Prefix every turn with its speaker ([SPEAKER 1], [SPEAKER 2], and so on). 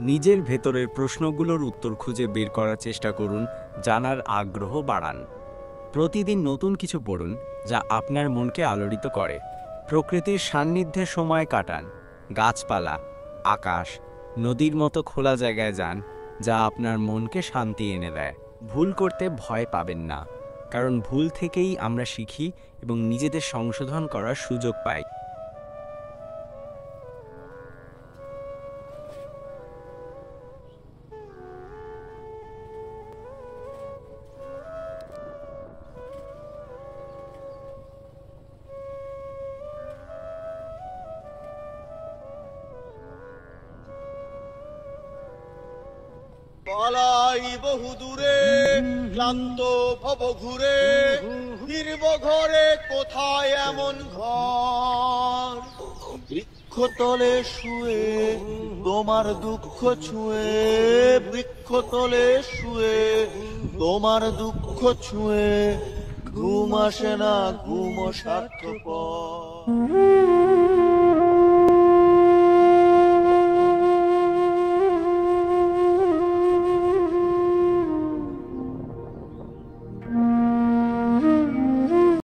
[SPEAKER 1] নিজের ভেতরের প্রশ্নগুলোর উত্তর খুঁজে বের করার চেষ্টা করুন, জানার আগ্রহ বাড়ান। প্রতিদিন নতুন কিছু পড়ুন যা আপনার মনকে আলোড়িত করে। প্রকৃতির সান্নিধ্যে সময় কাটান। গাছপালা, আকাশ, নদীর মতো খোলা জায়গায় যান, যা আপনার মনকে শান্তি এনে দেয়। ভুল করতে ভয় পাবেন না, কারণ ভুল থেকেই আমরা শিখি এবং নিজেদের সংশোধন করার সুযোগ পাই।
[SPEAKER 2] পালাই বহুদূরে, ক্লান্ত ভব ঘুরে, ফিরব ঘরে কোথায় এমন ঘর। বৃক্ষতলে শুয়ে তোমার দুঃখ ছুঁয়ে, বৃক্ষতলে শুয়ে তোমার দুঃখ ছুঁয়ে, ঘুম আসে না, ঘুম স্বার্থপর।